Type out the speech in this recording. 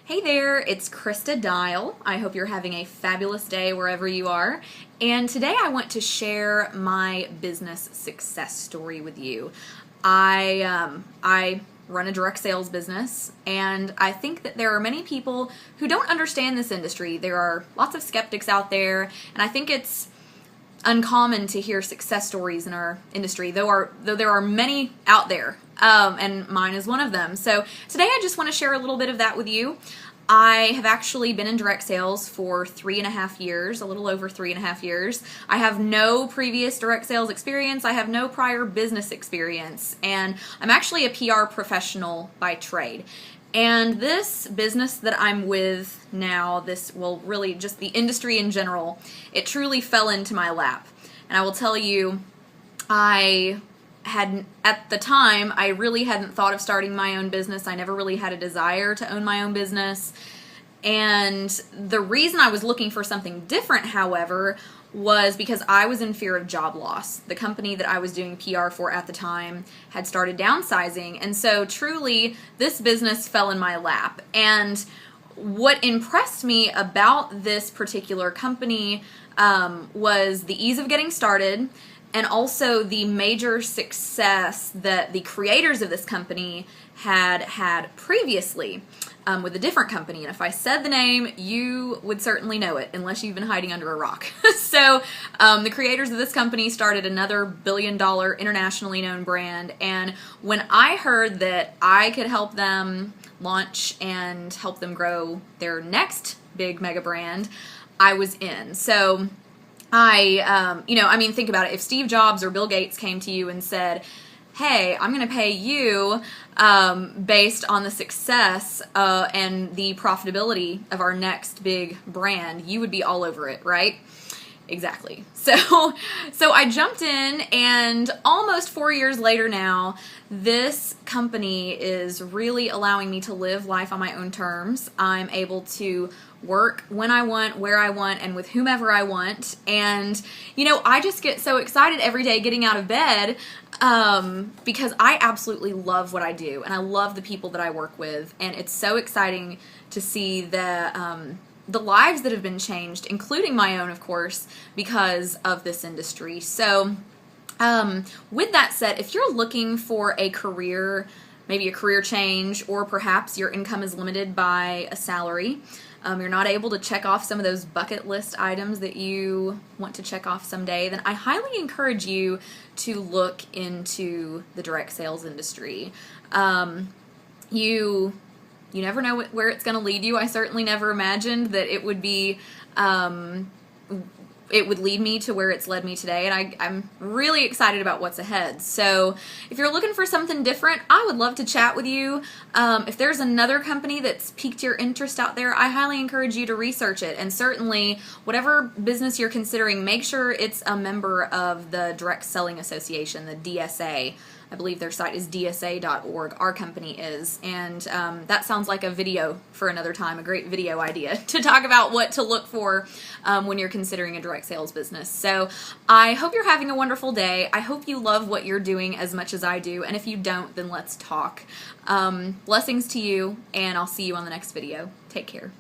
Hey there, it's Krista Dial. I hope you're having a fabulous day wherever you are. And today I want to share my business success story with you. I run a direct sales business, and I think that there are many people who don't understand this industry. There are lots of skeptics out there, and I think it's uncommon to hear success stories in our industry, though there are many out there, and mine is one of them. So today I just want to share a little bit of that with you. I have actually been in direct sales for 3.5 years, a little over 3.5 years. I have no previous direct sales experience. I have no prior business experience, and I'm actually a PR professional by trade. And this business that I'm with now, really just the industry in general, it truly fell into my lap. And I will tell you, at the time, I really hadn't thought of starting my own business. I never really had a desire to own my own business. And the reason I was looking for something different, however, was because I was in fear of job loss. The company that I was doing PR for at the time had started downsizing, and so truly this business fell in my lap. And what impressed me about this particular company was the ease of getting started, and also the major success that the creators of this company had previously with a different company. And if I said the name, you would certainly know it, unless you've been hiding under a rock. So the creators of this company started another billion-dollar internationally known brand, and when I heard that I could help them launch and help them grow their next big mega brand, I was in. So think about it. If Steve Jobs or Bill Gates came to you and said, hey, I'm going to pay you based on the success and the profitability of our next big brand, you would be all over it, right? Exactly. So I jumped in, and almost 4 years later now, this company is really allowing me to live life on my own terms. I'm able to work when I want, where I want, and with whomever I want. And, I just get so excited every day getting out of bed because I absolutely love what I do, and I love the people that I work with. And it's so exciting to see the lives that have been changed, including my own, of course, because of this industry. So with that said, if you're looking for a career, maybe a career change, or perhaps your income is limited by a salary, you're not able to check off some of those bucket list items that you want to check off someday, then I highly encourage you to look into the direct sales industry. You never know where it's going to lead you. I certainly never imagined that it would be, it would lead me to where it's led me today, and I'm really excited about what's ahead. So if you're looking for something different, I would love to chat with you. If there's another company that's piqued your interest out there, I highly encourage you to research it. And certainly, whatever business you're considering, make sure it's a member of the Direct Selling Association, the DSA. I believe their site is dsa.org. Our company is. And that sounds like a video for another time, a great video idea to talk about what to look for when you're considering a direct sales business. So I hope you're having a wonderful day. I hope you love what you're doing as much as I do. And if you don't, then let's talk. Blessings to you, and I'll see you on the next video. Take care.